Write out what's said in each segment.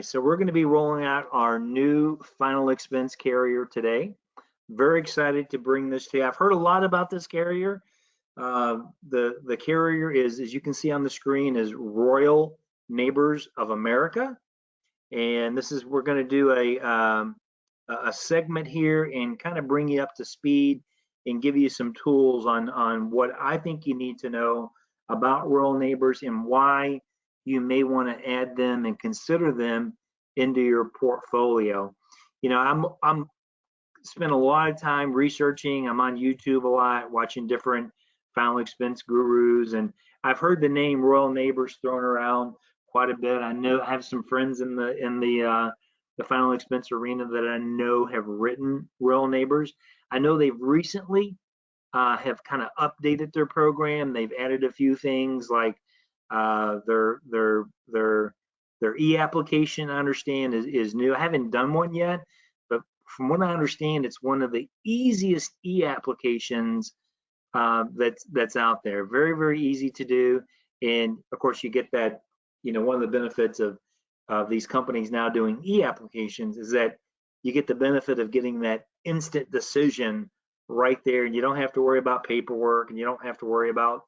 So we're going to be rolling out our new final expense carrier today. Very excited to bring this to you. I've heard a lot about this carrier. The carrier is, as you can see on the screen, is Royal Neighbors of America, and this is we're going to do a segment here and kind of bring you up to speed and give you some tools on what I think you need to know about Royal Neighbors and why you may want to add them and consider them into your portfolio. You know, I'm spent a lot of time researching. I'm on YouTube a lot, watching different final expense gurus, and I've heard the name Royal Neighbors thrown around quite a bit. I know I have some friends in the final expense arena that I know have written Royal Neighbors. I know they've recently have kind of updated their program. They've added a few things like their e-application. I understand is new. I haven't done one yet, but from what I understand, it's one of the easiest e-applications that's out there. Very, very easy to do, and of course you get that. You know, one of the benefits of these companies now doing e-applications is that you get the benefit of getting that instant decision right there. You don't have to worry about paperwork, and you don't have to worry about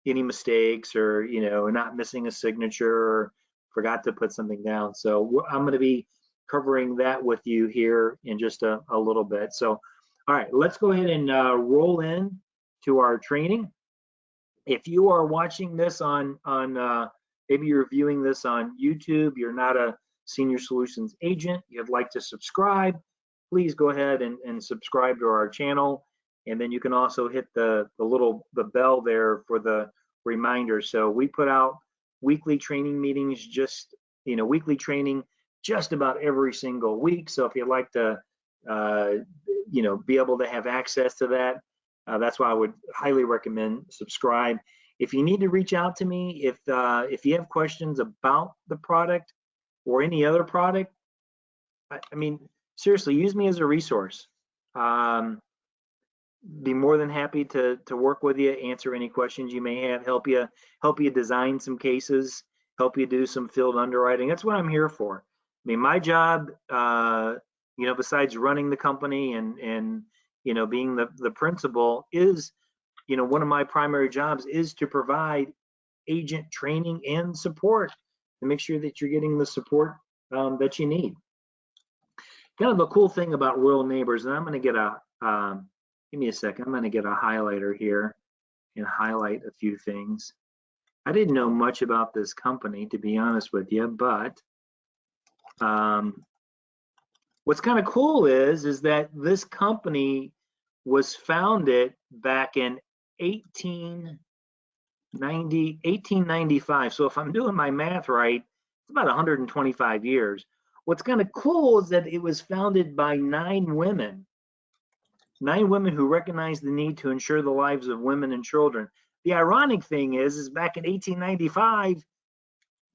any mistakes or not missing a signature or forgot to put something down. So I'm going to be covering that with you here in just a little bit. So all right, let's go ahead and roll in to our training. If you are watching this on maybe you're viewing this on YouTube, you're not a senior solutions agent, you'd like to subscribe, please go ahead and subscribe to our channel. And then you can also hit the bell there for the reminder. So we put out weekly training meetings, weekly training just about every single week. So if you'd like to, be able to have access to that, that's why I would highly recommend subscribe. If you need to reach out to me, if you have questions about the product or any other product, I mean, seriously, use me as a resource. Be more than happy to work with you, answer any questions you may have, help you design some cases, help you do some field underwriting. That's what I'm here for. I mean, my job, besides running the company and being the principal, is one of my primary jobs is to provide agent training and support to make sure that you're getting the support that you need. Kind of a cool thing about Royal Neighbors, and I'm going to get give me a second, I'm going to get a highlighter here and highlight a few things. I didn't know much about this company, to be honest with you, but what's kind of cool is that this company was founded back in 1895. So if I'm doing my math right, it's about 125 years. What's kind of cool is that it was founded by 9 women who recognized the need to ensure the lives of women and children. The ironic thing is back in 1895,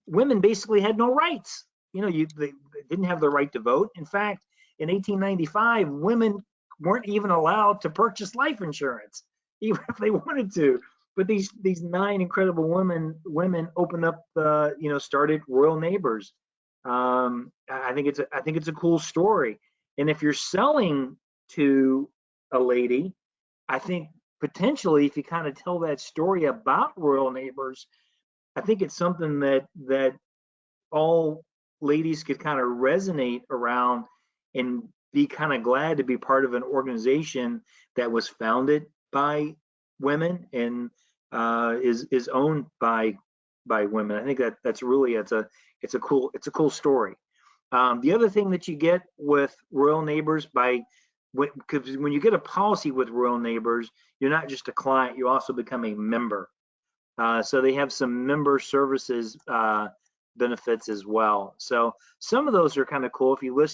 women basically had no rights. They didn't have the right to vote. In fact, in 1895, women weren't even allowed to purchase life insurance, even if they wanted to. But these 9 incredible women opened up started Royal Neighbors. I think it's a cool story. And if you're selling to a lady, I think potentially if you kind of tell that story about Royal Neighbors, I think it's something that all ladies could kind of resonate around and be kind of glad to be part of an organization that was founded by women and is owned by women. I think that's really it's a cool story. The other thing that you get with Royal Neighbors because when you get a policy with Royal Neighbors, you're not just a client, you also become a member. So they have some member services benefits as well. So some of those are kind of cool. If you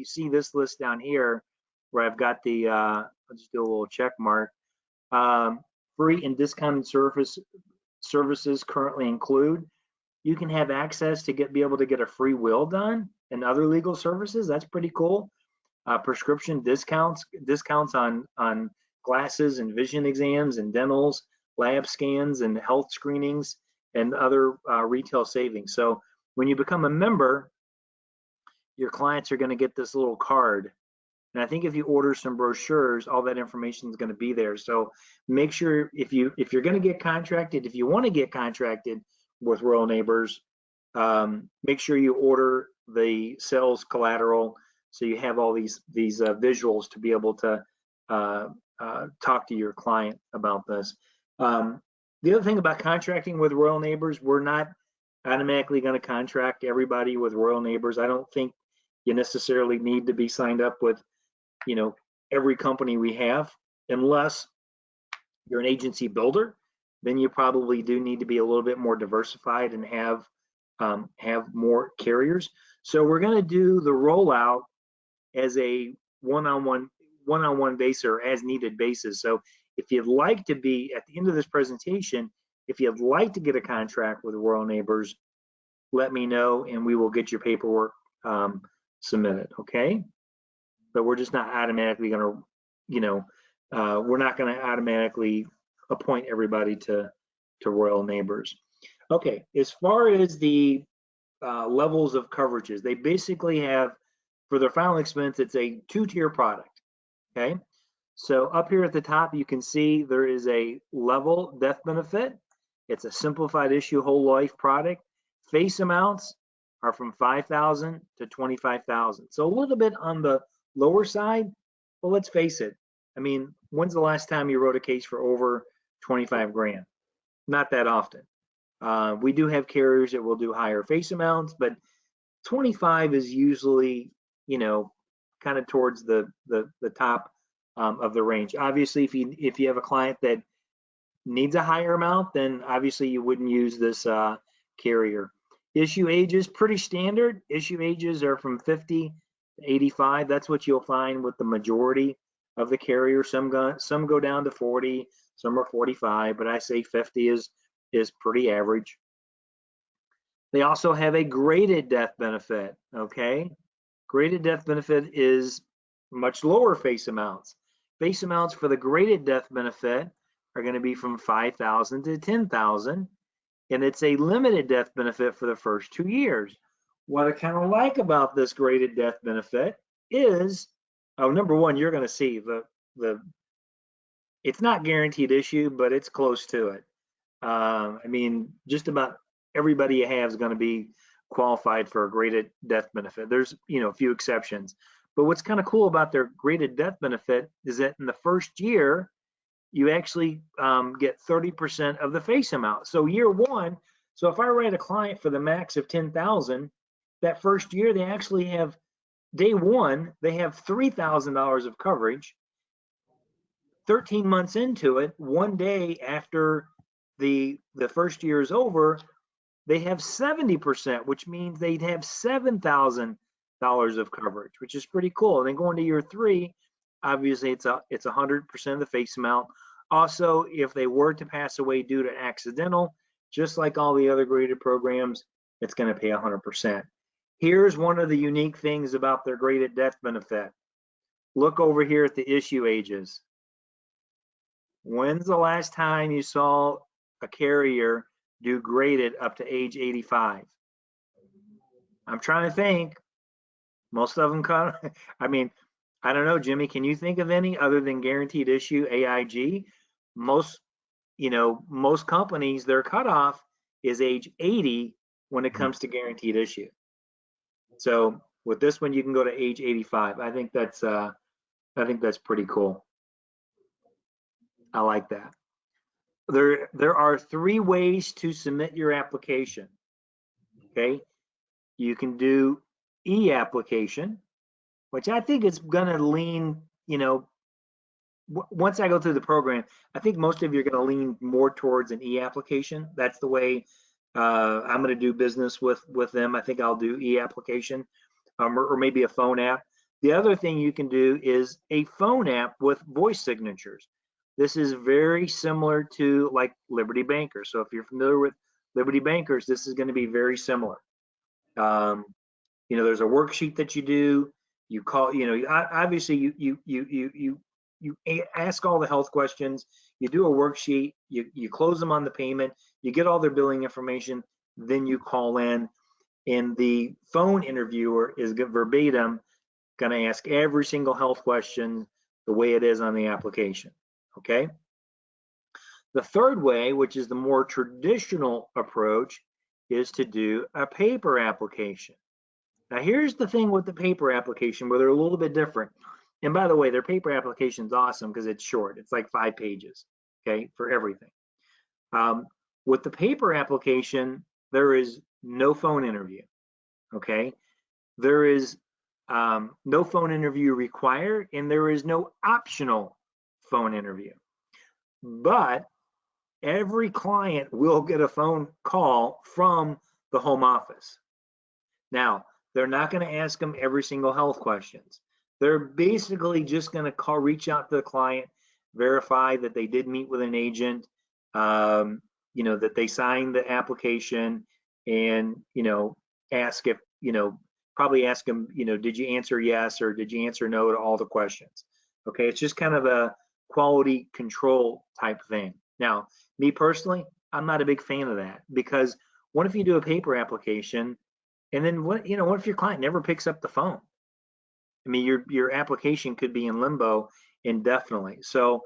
see this list down here, where I've got I'll just do a little check mark. Free and discounted services currently include, you can have access to be able to get a free will done and other legal services. That's pretty cool. Prescription discounts on glasses and vision exams and dentals, lab scans and health screenings, and other retail savings. So when you become a member, your clients are going to get this little card. And I think if you order some brochures, all that information is going to be there. So make sure if you're going to get contracted, if you want to get contracted with Royal Neighbors, make sure you order the sales collateral so you have all these visuals to be able to talk to your client about this. The other thing about contracting with Royal Neighbors, we're not automatically going to contract everybody with Royal Neighbors. I don't think you necessarily need to be signed up with, every company we have, unless you're an agency builder. Then you probably do need to be a little bit more diversified and have more carriers. So we're going to do the rollout as a one-on-one basis or as needed basis. So if you'd like to be at the end of this presentation, if you'd like to get a contract with Royal Neighbors, let me know and we will get your paperwork submitted. Okay. But we're just not automatically going to, we're not going to automatically appoint everybody to Royal Neighbors. Okay, as far as the levels of coverages, they basically have, for their final expense, it's a two-tier product. Okay, so up here at the top, you can see there is a level death benefit. It's a simplified issue whole life product. Face amounts are from $5,000 to $25,000. So a little bit on the lower side, but let's face it. I mean, when's the last time you wrote a case for over 25 grand? Not that often. We do have carriers that will do higher face amounts, but 25 is usually, kind of towards the top of the range. Obviously, if you have a client that needs a higher amount, then obviously you wouldn't use this carrier. Issue ages, pretty standard. Issue ages are from 50 to 85. That's what you'll find with the majority of the carriers. Some go down to 40, some are 45, but I say 50 is pretty average. They also have a graded death benefit, okay? Graded death benefit is much lower face amounts. Face amounts for the graded death benefit are going to be from 5,000 to 10,000, and it's a limited death benefit for the first 2 years. What I kind of like about this graded death benefit is, number one, you're going to see it's not guaranteed issue, but it's close to it. I mean, just about everybody you have is going to be qualified for a graded death benefit. There's, a few exceptions. But what's kind of cool about their graded death benefit is that in the first year, you actually get 30% of the face amount. So year one, so if I write a client for the max of 10,000, that first year they actually have, day one, they have $3,000 of coverage. 13 months into it, one day after the first year is over, they have 70%, which means they'd have $7,000 of coverage, which is pretty cool. And then going to year three, obviously it's 100% of the face amount. Also, if they were to pass away due to accidental, just like all the other graded programs, it's going to pay 100%. Here's one of the unique things about their graded death benefit. Look over here at the issue ages. When's the last time you saw a carrier do graded up to age 85? I'm trying to think. Most of them I mean, I don't know, Jimmy, can you think of any other than guaranteed issue AIG? Most companies, their cutoff is age 80 when it comes to guaranteed issue. So with this one, you can go to age 85. I think that's pretty cool. I like that. There are 3 ways to submit your application. Okay, you can do e-application, which I think is going to lean, once I go through the program, I think most of you are going to lean more towards an e-application. That's the way I'm going to do business with them. I think I'll do e-application or maybe a phone app. The other thing you can do is a phone app with voice signatures. This is very similar to like Liberty Bankers. So if you're familiar with Liberty Bankers, this is going to be very similar. There's a worksheet that you do. You call, obviously you ask all the health questions. You do a worksheet. You close them on the payment. You get all their billing information. Then you call in. And the phone interviewer is verbatim going to ask every single health question the way it is on the application. Okay. The third way, which is the more traditional approach, is to do a paper application. Now, here's the thing with the paper application where they're a little bit different. And by the way, their paper application is awesome because it's short. It's like 5 pages, okay, for everything. With the paper application, there is no phone interview, okay? There is no phone interview required, and there is no optional phone interview. But every client will get a phone call from the home office. Now, they're not going to ask them every single health questions. They're basically just going to reach out to the client, verify that they did meet with an agent, that they signed the application, and, ask if, probably ask them, did you answer yes or did you answer no to all the questions? Okay, it's just kind of a quality control type thing. Now, me personally, I'm not a big fan of that because what if you do a paper application and then what if your client never picks up the phone? I mean, your application could be in limbo indefinitely. So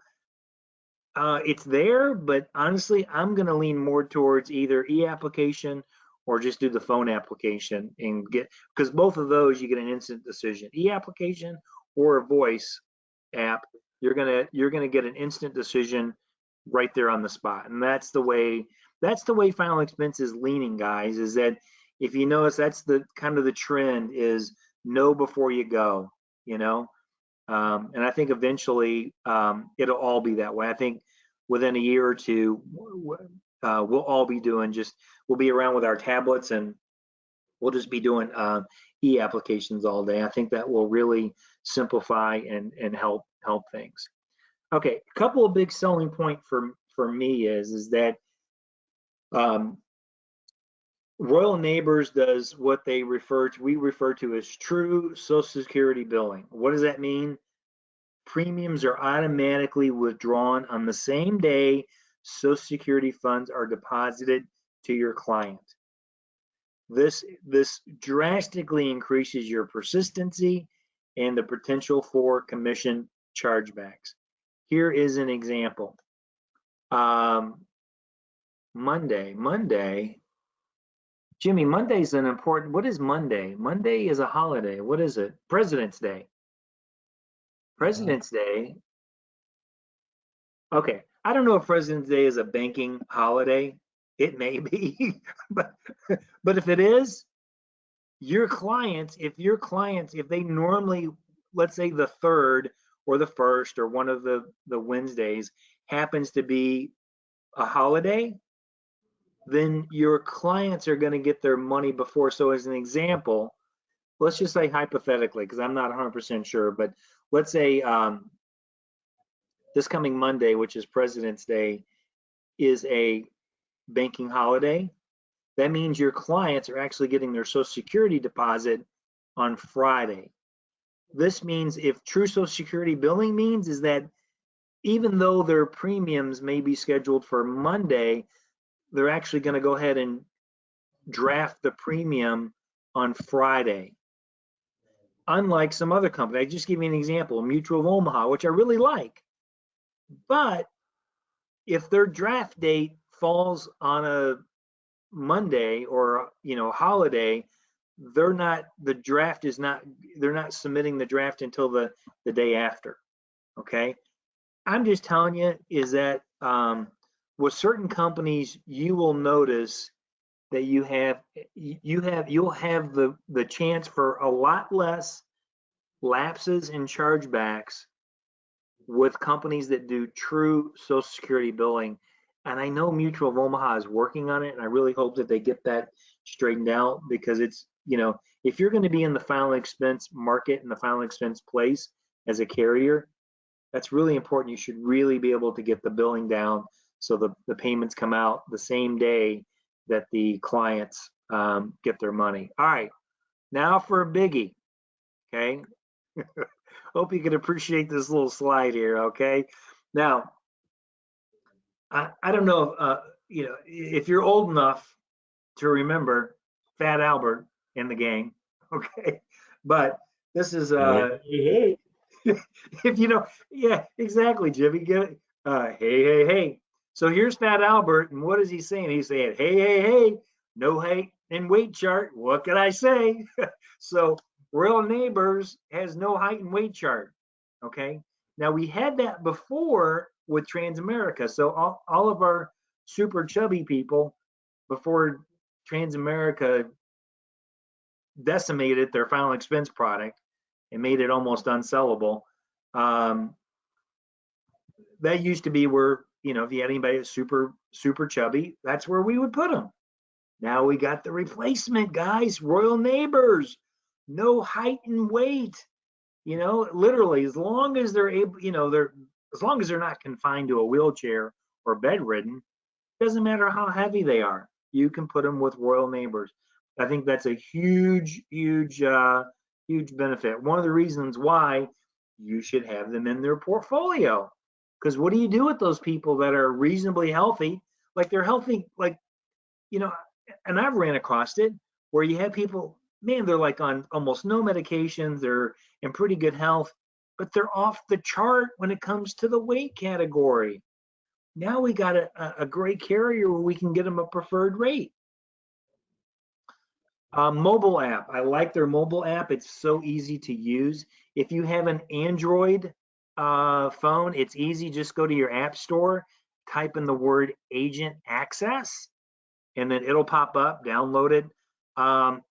it's there, but honestly, I'm going to lean more towards either e-application or just do the phone application and because both of those you get an instant decision. E-application or a voice app, you're gonna get an instant decision right there on the spot, and that's the way Final Expense is leaning, guys. Is that if you notice, that's the kind of the trend is know before you go, and I think eventually it'll all be that way. I think within a year or two, we'll all be doing we'll be around with our tablets and we'll just be doing e-applications all day. I think that will really simplify and help things. Okay, a couple of big selling point for me is that Royal Neighbors does what we refer to as true Social Security billing. What does that mean? Premiums are automatically withdrawn on the same day Social Security funds are deposited to your client. This drastically increases your persistency and the potential for commission chargebacks. Here is an example. Monday. Jimmy, Monday's an important, what is Monday? Monday is a holiday. What is it? President's Day. President's Day. Okay, I don't know if President's Day is a banking holiday. It may be, but if it is, if they normally, let's say the 3rd or the 1st or one of the Wednesdays happens to be a holiday, then your clients are going to get their money before. So as an example, let's just say hypothetically, because I'm not 100% sure, but let's say this coming Monday, which is President's Day, is a banking holiday. That means your clients are actually getting their Social Security deposit on Friday. This means if true Social Security billing means is that even though their premiums may be scheduled for Monday, they're actually going to go ahead and draft the premium on Friday. Unlike some other company, I just give you an example, Mutual of Omaha, which I really like. But if their draft date falls on a Monday or holiday, they're not submitting the draft until the day after. Okay, I'm just telling you is that with certain companies you will notice that you'll have the chance for a lot less lapses and chargebacks with companies that do true Social Security billing. And I know Mutual of Omaha is working on it, and I really hope that they get that straightened out because it's, if you're going to be in the final expense market and the final expense place as a carrier, that's really important. You should really be able to get the billing down so the payments come out the same day that the clients get their money. All right, now for a biggie, okay? Hope you can appreciate this little slide here, okay? Now, I don't know, if you're old enough to remember Fat Albert and the gang. Okay, but this is Hey, if you know, yeah, exactly, Jimmy. Get it? Hey, hey, hey. So here's Fat Albert, and what is he saying? He's saying, hey, hey, hey, no height and weight chart. What can I say? So Royal Neighbors has no height and weight chart. Okay. Now we had that before with Transamerica. So all of our super chubby people before Transamerica decimated their final expense product and made it almost unsellable. Um, that used to be where, if you had anybody that's super chubby, that's where we would put them. Now we got the replacement, guys. Royal Neighbors, no height and weight. Literally, as long as they're able, as long as they're not confined to a wheelchair or bedridden, doesn't matter how heavy they are. You can put them with Royal Neighbors. I think that's a huge benefit. One of the reasons why you should have them in their portfolio. Because what do you do with those people that are reasonably healthy? Like they're healthy, like, you know, and I've ran across it where you have people, man, they're like on almost no medications, they're in pretty good health, but they're off the chart when it comes to the weight category. Now we got a great carrier where we can get them a preferred rate. Mobile app. I like their mobile app. It's so easy to use. If you have an Android phone, it's easy. Just go to your app store, type in the word agent access, and then it'll pop up, download it.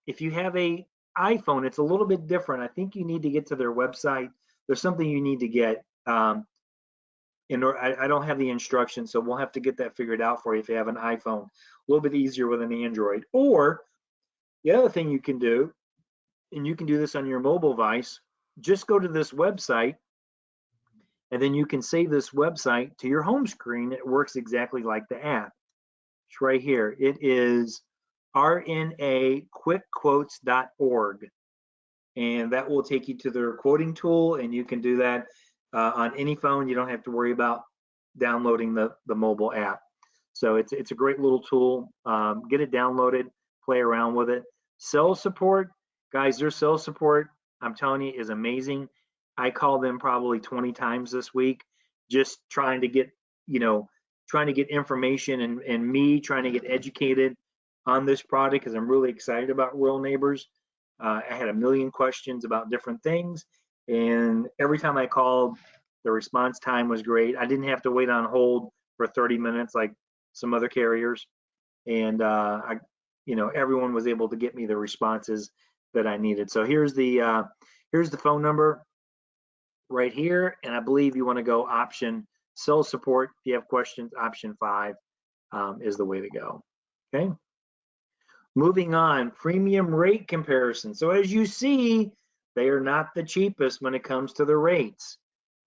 If you have a iPhone, it's a little bit different. I think you need to get to their website. There's something you need to get. I don't have the instructions, so we'll have to get that figured out for you if you have an iPhone. A little bit easier with an Android. Or the other thing you can do, and you can do this on your mobile device, just go to this website, and then you can save this website to your home screen. It works exactly like the app. It's right here. It is rnaquickquotes.org, and that will take you to their quoting tool, and you can do that on any phone. You don't have to worry about downloading the mobile app. So it's a great little tool. Get it downloaded, play around with it. Sales support, guys, their sales support, I'm telling you, is amazing. I call them probably 20 times this week, just trying to get, trying to get information and me trying to get educated on this product because I'm really excited about Royal Neighbors. I had a million questions about different things, and every time I called, the response time was great. I didn't have to wait on hold for 30 minutes like some other carriers, and everyone was able to get me the responses that I needed. So here's the phone number right here, and I believe you want to go option sales support. If you have questions, option 5 is the way to go. Okay. Moving on, premium rate comparison. So as you see, they are not the cheapest when it comes to the rates.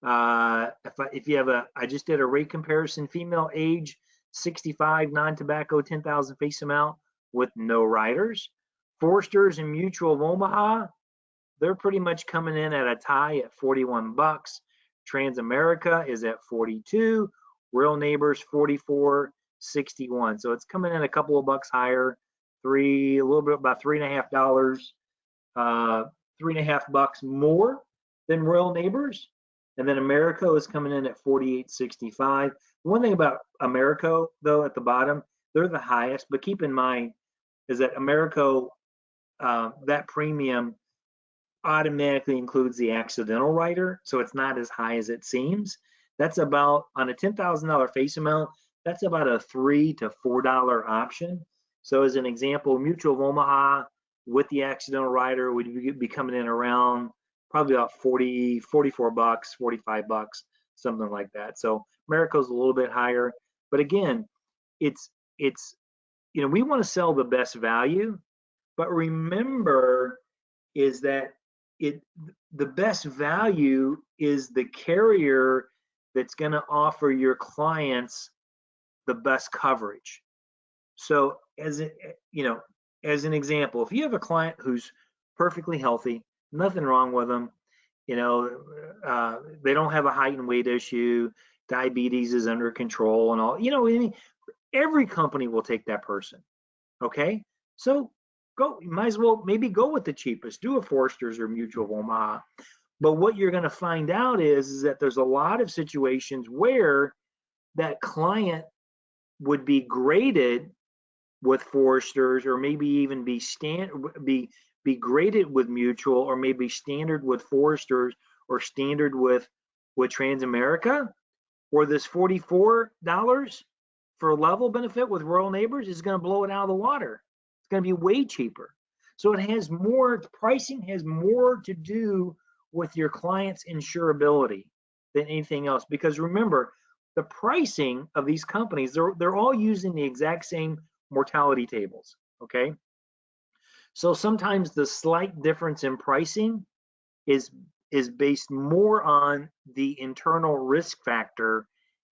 If you have I just did a rate comparison, female age 65, non-tobacco, 10,000 face amount with no riders. Forsters and Mutual of Omaha, they're pretty much coming in at a tie at 41 bucks. Transamerica is at 42. Real Neighbors 44.61. So it's coming in a couple of bucks higher, a little bit about $3.50, $3.50 more than Royal Neighbors. And then Americo is coming in at 48.65. One thing about Americo, though, at the bottom, they're the highest, but keep in mind is that Americo, that premium automatically includes the accidental rider, so it's not as high as it seems. That's about, on a $10,000 face amount, that's about a $3 to $4 option. So as an example, Mutual of Omaha with the accidental rider would be coming in around probably about 40, 44 bucks, 45 bucks, something like that. So Americo's a little bit higher, but again, it's we want to sell the best value, but remember is that the best value is the carrier that's going to offer your clients the best coverage. So as an example, if you have a client who's perfectly healthy, nothing wrong with them, they don't have a height and weight issue, diabetes is under control and all, every company will take that person. Okay, so You might as well maybe go with the cheapest. Do a Foresters or Mutual of Omaha. But what you're going to find out is that there's a lot of situations where that client would be graded with Foresters, or maybe even be graded with Mutual, or maybe standard with Foresters, or standard with Transamerica, or this $44 for a level benefit with Rural Neighbors is going to blow it out of the water. It's going to be way cheaper. So it has more, pricing has more to do with your client's insurability than anything else. Because remember, the pricing of these companies, they're all using the exact same mortality tables, okay? So sometimes the slight difference in pricing is based more on the internal risk factor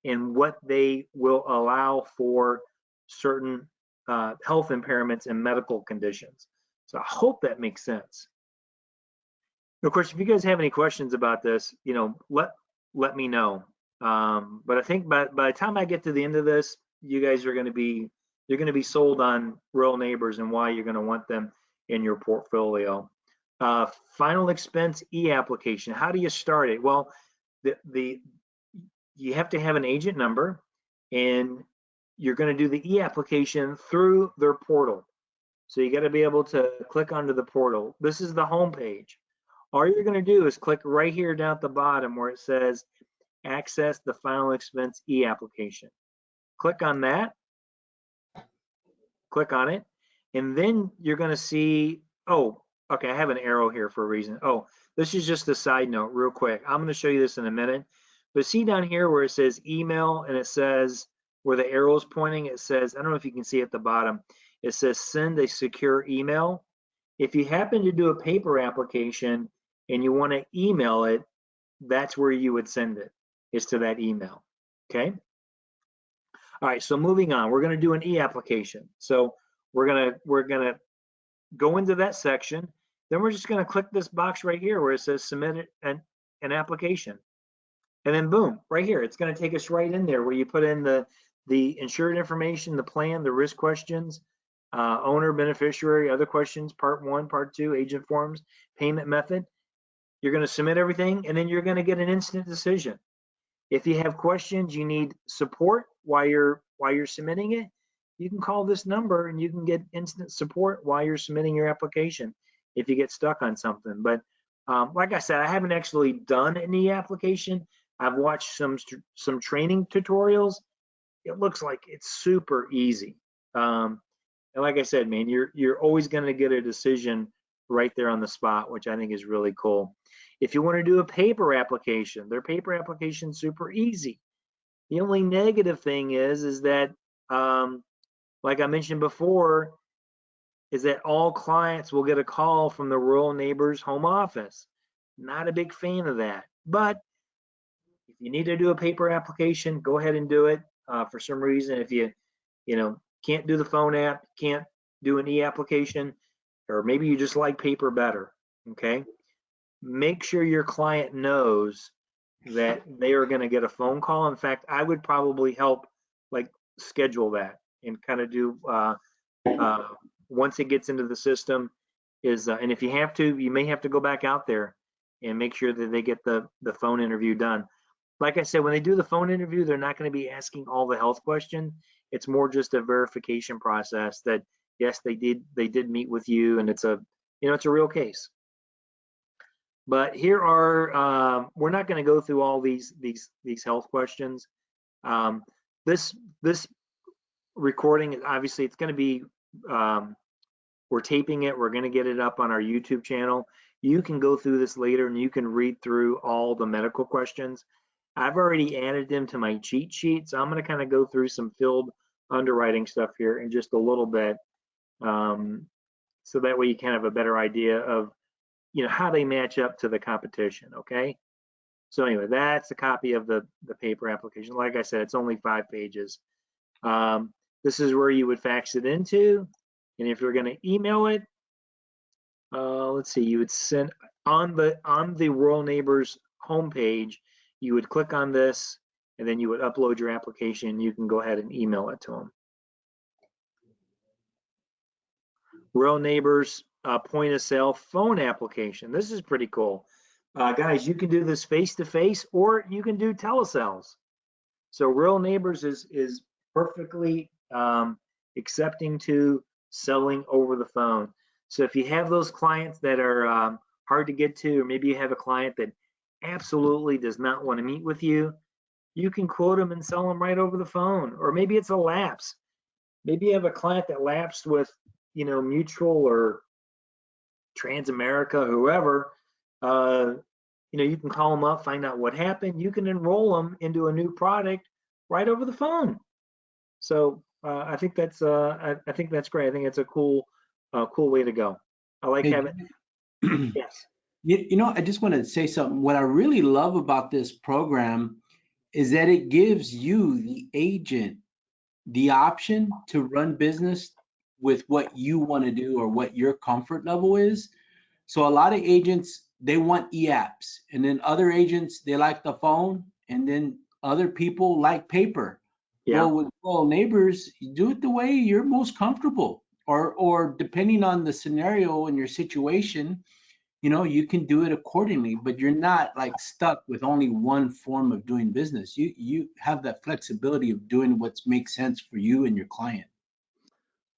and what they will allow for certain health impairments and medical conditions. So I hope that makes sense. Of course, if you guys have any questions about this, let me know. But I think by the time I get to the end of this, you guys are going to be sold on Rural Neighbors and why you're going to want them in your portfolio. Final expense e-application. How do you start it? Well, you have to have an agent number, and you're going to do the e-application through their portal. So you got to be able to click onto the portal. This is the home page. All you're going to do is click right here down at the bottom where it says access the final expense e-application. Click on that. Click on it, and then you're going to see, oh, okay, I have an arrow here for a reason. Oh, this is just a side note real quick. I'm going to show you this in a minute. But see down here where it says email, and it says, where the arrow is pointing, it says, I don't know if you can see at the bottom, it says send a secure email. If you happen to do a paper application and you want to email it, that's where you would send it, is to that email, okay? All right, so moving on, we're going to do an e-application. So we're gonna go into that section. Then we're just going to click this box right here where it says submit an application, and then boom, right here, it's going to take us right in there where you put in the insured information, the plan, the risk questions, owner, beneficiary, other questions, part 1, part 2, agent forms, payment method. You're going to submit everything, and then you're going to get an instant decision. If you have questions, you need support while you're submitting it, you can call this number and you can get instant support while you're submitting your application if you get stuck on something. But like I said, I haven't actually done an e-application. I've watched some training tutorials. It looks like it's super easy. And like I said, man, you're always going to get a decision right there on the spot, which I think is really cool. If you want to do a paper application, their paper application is super easy. The only negative thing is that, like I mentioned before, is that all clients will get a call from the Rural Neighbors home office. Not a big fan of that. But if you need to do a paper application, go ahead and do it. For some reason, if you can't do the phone app, can't do an e-application, or maybe you just like paper better, okay? Make sure your client knows that they are going to get a phone call. In fact, I would probably help like schedule that and kind of do once it gets into the system is, and if you have to, you may have to go back out there and make sure that they get the phone interview done. Like I said, when they do the phone interview, they're not going to be asking all the health questions. It's more just a verification process that yes, they did meet with you, and it's a real case. But here are, we're not going to go through all these health questions. This recording, obviously, it's going to be, we're taping it. We're going to get it up on our YouTube channel. You can go through this later and you can read through all the medical questions. I've already added them to my cheat sheet, so I'm going to kind of go through some field underwriting stuff here in just a little bit, so that way you kind of have a better idea of how they match up to the competition. Okay, so anyway, that's a copy of the paper application. Like I said, it's only 5 pages. This is where you would fax it into, and if you're going to email it, let's see, you would send on the Rural Neighbors homepage. You would click on this, and then you would upload your application. You can go ahead and email it to them. Real Neighbors point of sale phone application. This is pretty cool. Guys, you can do this face to face or you can do telesales. So Real Neighbors is perfectly accepting to selling over the phone. So if you have those clients that are hard to get to, or maybe you have a client that absolutely does not want to meet with you, you can quote them and sell them right over the phone. Or maybe it's a lapse. Maybe you have a client that lapsed with, Mutual or Transamerica, whoever. Uh, you can call them up, find out what happened. You can enroll them into a new product right over the phone. So I think that's I think that's great. I think it's a cool way to go. I like Hey, having. Yes. I just want to say something. What I really love about this program is that it gives you, the agent, the option to run business with what you want to do or what your comfort level is. So a lot of agents, they want e-apps, and then other agents, they like the phone, and then other people like paper. Yeah. Well, with neighbors, you do it the way you're most comfortable, or depending on the scenario and your situation, you can do it accordingly, but you're not like stuck with only one form of doing business. You have that flexibility of doing what makes sense for you and your client.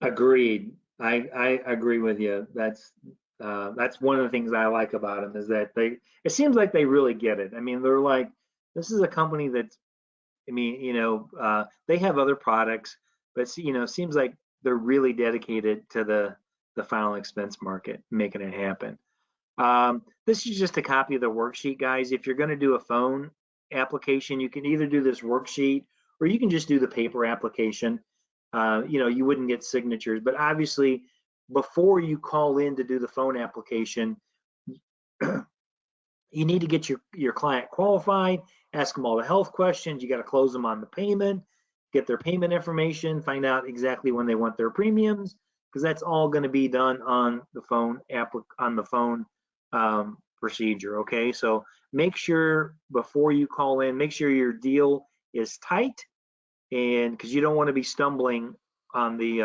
Agreed. I agree with you. That's one of the things I like about them is that it seems like they really get it. I mean, they're like, this is a company that's, I mean, they have other products, but it seems like they're really dedicated to the final expense market, making it happen. This is just a copy of the worksheet, guys. If you're going to do a phone application, you can either do this worksheet or you can just do the paper application. You wouldn't get signatures, but obviously, before you call in to do the phone application, you need to get your client qualified, ask them all the health questions. You got to close them on the payment, get their payment information, find out exactly when they want their premiums, because that's all going to be done on the phone procedure. Okay, so make sure before you call in, make sure your deal is tight, and because you don't want to be stumbling on the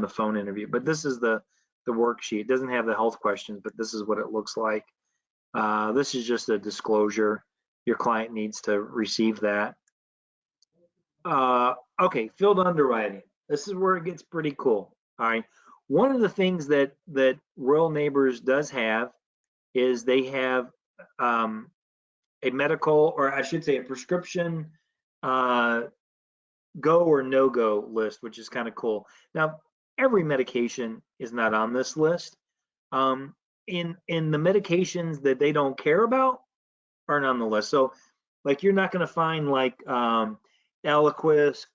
phone interview. But this is the worksheet. It doesn't have the health questions, but this is what it looks like. This is just a disclosure. Your client needs to receive that. Okay, field underwriting. This is where it gets pretty cool. All right. One of the things that Royal Neighbors does have is they have a medical, or I should say a prescription uh, go or no go list, which is kind of cool. Now, every medication is not on this list. In the medications that they don't care about aren't on the list. So, like, you're not going to find like Eliquis,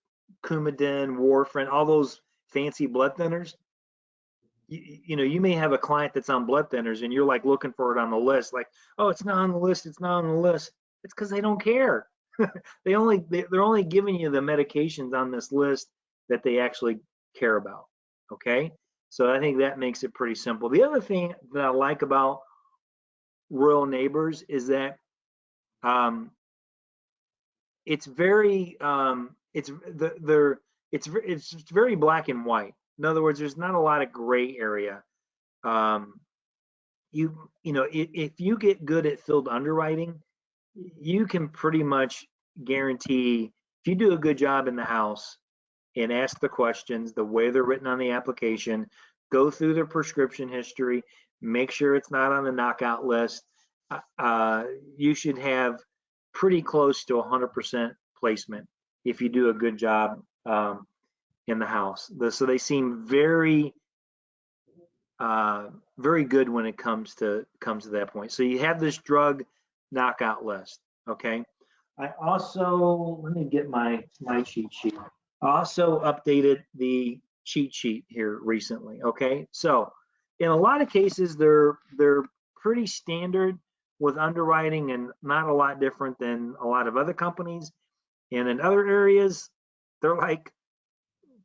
Coumadin, Warfarin, all those fancy blood thinners. You may have a client that's on blood thinners and you're like looking for it on the list, like, oh, it's not on the list, it's not on the list. It's because they don't care. They're only giving you the medications on this list that they actually care about. Okay, so I think that makes it pretty simple. The other thing that I like about Royal Neighbors is that um, it's very it's very black and white. In other words, there's not a lot of gray area. Um, if you get good at field underwriting, you can pretty much guarantee if you do a good job in the house and ask the questions the way they're written on the application, go through their prescription history, make sure it's not on the knockout list. You should have pretty close to 100% placement if you do a good job in the house. So they seem very good when it comes to that point. So you have this drug knockout list. Okay. I also, let me get my cheat sheet. I also updated the cheat sheet here recently. Okay. So in a lot of cases, they're pretty standard with underwriting and not a lot different than a lot of other companies. And in other areas, they're like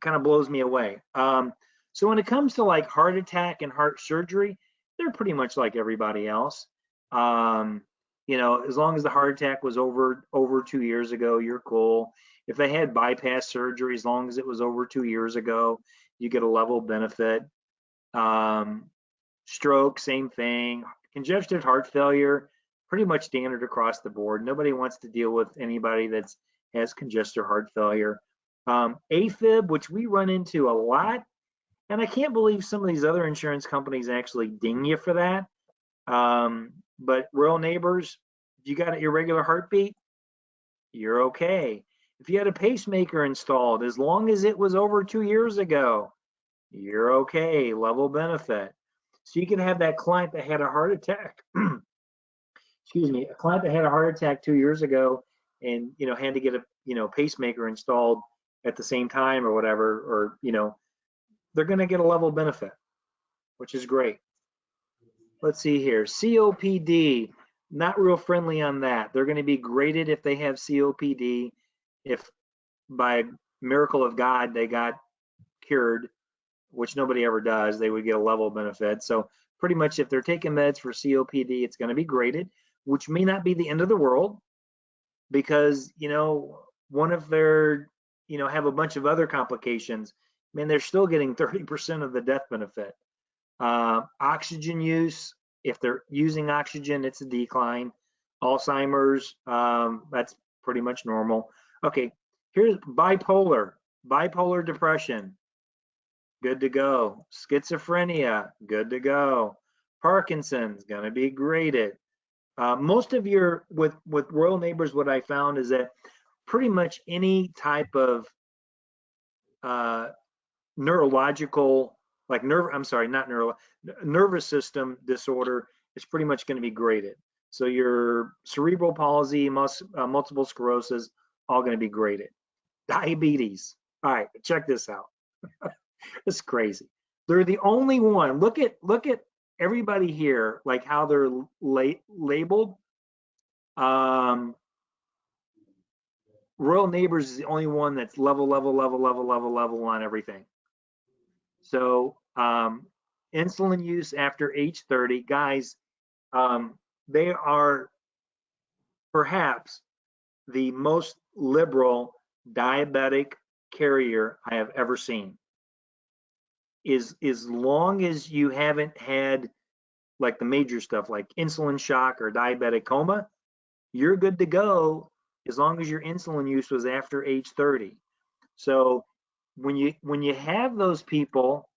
kind of blows me away. So when it comes to like heart attack and heart surgery, they're pretty much like everybody else. Um, as long as the heart attack was over 2 years ago, you're cool. If they had bypass surgery, as long as it was over 2 years ago, you get a level benefit. Stroke, same thing. Congestive heart failure, pretty much standard across the board. Nobody wants to deal with anybody that has congestive heart failure. AFib, which we run into a lot, and I can't believe some of these other insurance companies actually ding you for that. But Royal Neighbors, if you got an irregular heartbeat, you're okay. If you had a pacemaker installed, as long as it was over 2 years ago, you're okay, level benefit. So you can have that client that had a heart attack, excuse me, a client that had a heart attack 2 years ago and, had to get a, pacemaker installed at the same time or whatever, or, they're going to get a level benefit, which is great. Let's see here. COPD, not real friendly on that. They're going to be graded if they have COPD. If by a miracle of God they got cured, which nobody ever does, they would get a level benefit. So pretty much if they're taking meds for COPD, it's going to be graded, which may not be the end of the world because, one of their, have a bunch of other complications, man, they're still getting 30% of the death benefit. Oxygen use, if they're using oxygen, it's a decline. Alzheimer's, that's pretty much normal. Okay, here's bipolar depression, good to go. Schizophrenia, good to go. Parkinson's, gonna be graded. Most of your, with Royal Neighbors, what I found is that pretty much any type of neurological, like nervous system disorder is pretty much going to be graded. So your cerebral palsy, multiple sclerosis, all going to be graded. Diabetes. All right, check this out. It's crazy. They're the only one. Look at everybody here, like how they're labeled. Royal Neighbors is the only one that's level on everything. So insulin use after age 30, guys, they are perhaps the most liberal diabetic carrier I have ever seen. As long as you haven't had like the major stuff like insulin shock or diabetic coma, you're good to go as long as your insulin use was after age 30. So when you have those people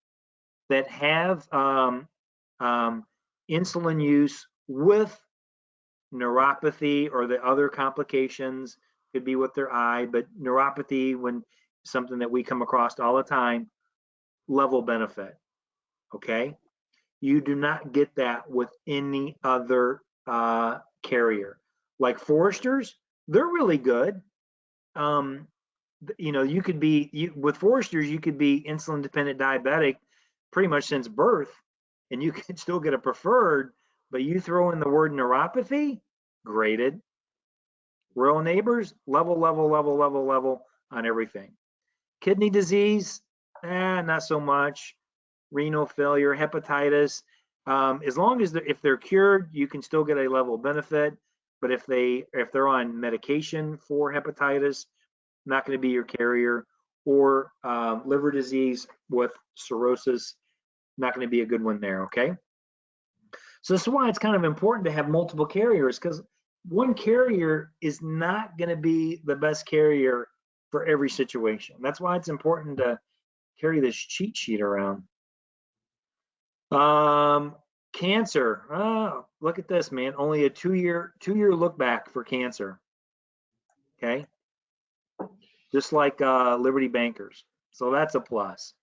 that have insulin use with neuropathy or the other complications, could be with their eye, but neuropathy, when something that we come across all the time, level benefit. Okay, you do not get that with any other carrier. Like Foresters, they're really good. You could be with Foresters, you could be insulin dependent diabetic pretty much since birth, and you can still get a preferred, but you throw in the word neuropathy, graded. Royal Neighbors, level on everything. Kidney disease, not so much. Renal failure, hepatitis, as long as if they're cured, you can still get a level benefit. But if they're on medication for hepatitis, not going to be your carrier. Or liver disease with cirrhosis, not going to be a good one there. Okay. So this is why it's kind of important to have multiple carriers, because one carrier is not going to be the best carrier for every situation. That's why it's important to carry this cheat sheet around. Cancer. Oh, look at this, man. Only a two-year look back for cancer. Okay. Just like Liberty Bankers. So that's a plus.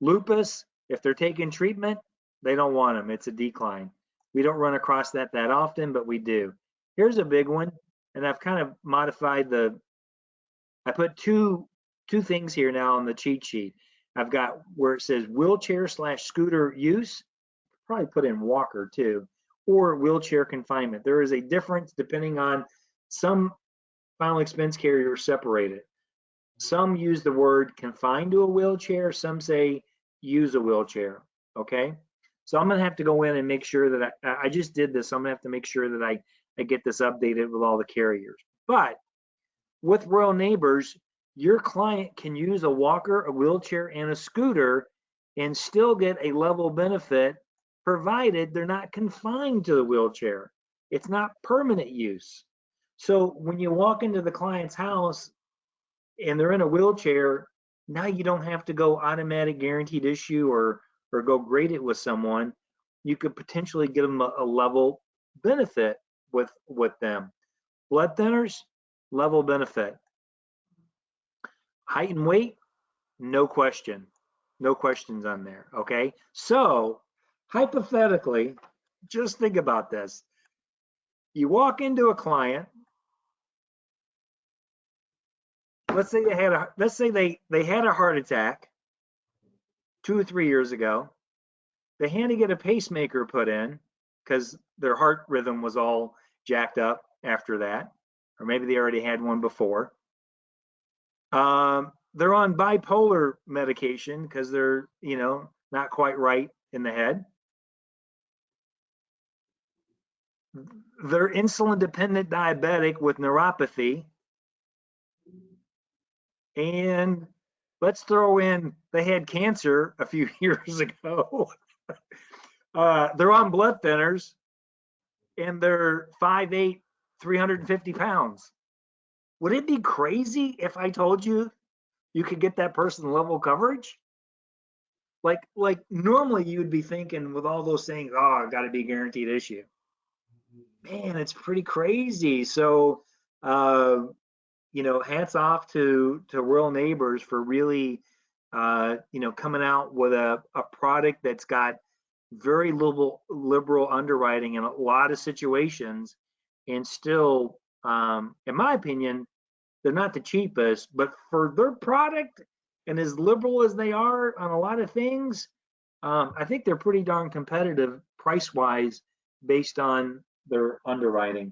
Lupus, if they're taking treatment, they don't want them. It's a decline. We don't run across that often, but we do. Here's a big one, and I've kind of modified I put two things here now on the cheat sheet. I've got where it says wheelchair/scooter use, probably put in walker too, or wheelchair confinement. There is a difference depending on, some final expense carriers separate it. Some use the word confined to a wheelchair, some say use a wheelchair, okay? So I'm gonna have to go in and make sure that I just did this, so I'm gonna have to make sure that I get this updated with all the carriers. But with Royal Neighbors, your client can use a walker, a wheelchair, and a scooter and still get a level benefit, provided they're not confined to the wheelchair. It's not permanent use. So when you walk into the client's house and they're in a wheelchair, now you don't have to go automatic guaranteed issue or go grade it with someone. You could potentially get them a level benefit with them. Blood thinners, level benefit. Height and weight, no question. No questions on there, okay? So hypothetically, just think about this. You walk into a client, let's say they had a heart attack 2 or 3 years ago. They had to get a pacemaker put in because their heart rhythm was all jacked up after that, or maybe they already had one before. They're on bipolar medication because they're, not quite right in the head. They're insulin dependent diabetic with neuropathy. And let's throw in they had cancer a few years ago. They're on blood thinners and they're 5'8", 350 pounds. Would it be crazy if I told you you could get that person level coverage? Like normally you would be thinking with all those things, oh, I got to be guaranteed issue. Man, it's pretty crazy. So, hats off to Rural Neighbors for really, coming out with a product that's got very liberal underwriting in a lot of situations, and still, in my opinion, they're not the cheapest, but for their product and as liberal as they are on a lot of things, I think they're pretty darn competitive price-wise based on their underwriting.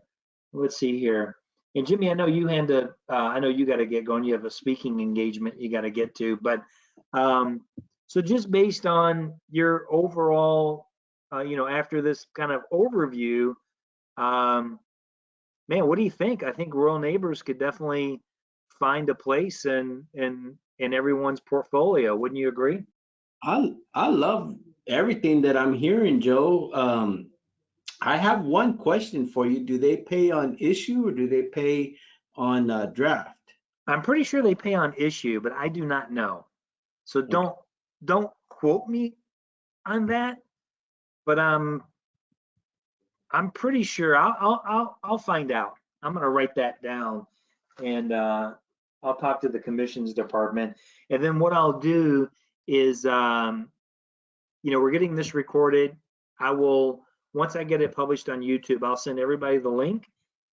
Let's see here. And Jimmy, I know you I know you got to get going. You have a speaking engagement you got to get to, but so just based on your overall, after this kind of overview, man, what do you think? I think Rural Neighbors could definitely find a place in everyone's portfolio. Wouldn't you agree? I love everything that I'm hearing, Joe. I have one question for you. Do they pay on issue or do they pay on draft? I'm pretty sure they pay on issue, but I do not know. So Okay. don't quote me on that. But I'm pretty sure I'll find out. I'm gonna write that down, and I'll talk to the commissions department. And then what I'll do is, we're getting this recorded. I will, once I get it published on YouTube, I'll send everybody the link,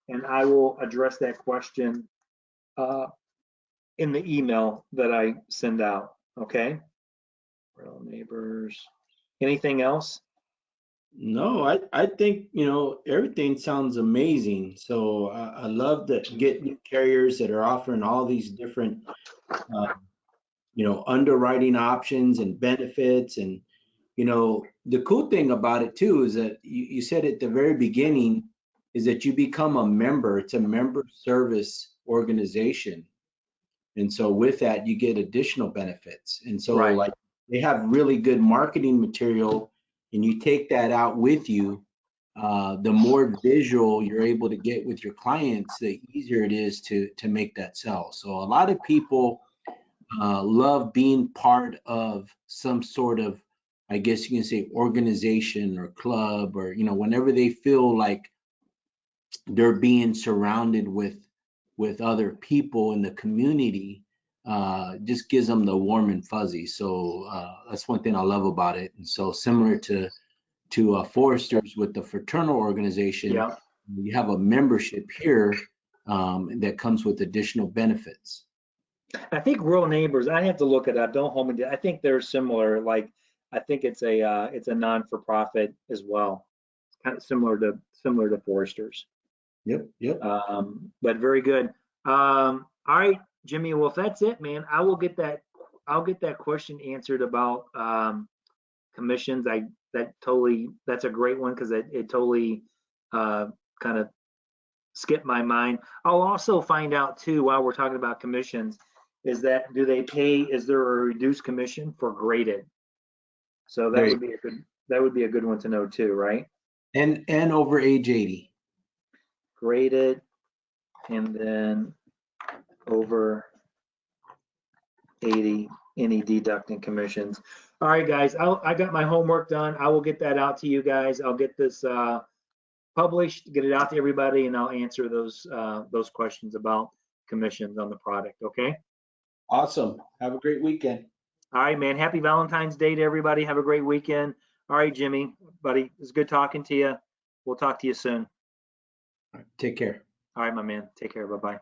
and I will address that question uh, in the email that I send out. Okay. Real neighbors. Anything else? No, I think, everything sounds amazing. So I love that get new carriers that are offering all these different, uh, underwriting options and benefits. And, the cool thing about it too is that you said at the very beginning is that you become a member. It's a member service organization. And so with that, you get additional benefits. And so Right. like they have really good marketing material and you take that out with you. The more visual you're able to get with your clients, the easier it is to make that sell. So a lot of people love being part of some sort of, I guess you can say, organization or club, or whenever they feel like they're being surrounded with other people in the community, just gives them the warm and fuzzy. So that's one thing I love about it. And so similar to Foresters with the fraternal organization, Yeah. you have a membership here that comes with additional benefits. I think Rural Neighbors, I have to look it up. Don't hold me to, I think they're similar. Like, I think it's a non-for-profit as well. It's kind of similar to Foresters. Yep, yep. But very good. All right, Jimmy. Well, if that's it, man, I'll get that question answered about commissions. That's a great one because it totally kind of skipped my mind. I'll also find out too, while we're talking about commissions, is there a reduced commission for graded? So There that you would be a good one to know too, right? And over age 80. Graded and then over 80, any deducting commissions. All right, guys, I got my homework done. I will get that out to you guys. I'll get this published, get it out to everybody, and I'll answer those questions about commissions on the product. Okay. Awesome. Have a great weekend. All right, man. Happy Valentine's Day to everybody. Have a great weekend. All right, Jimmy, buddy, it's good talking to you. We'll talk to you soon. Take care. All right, my man. Take care. Bye-bye.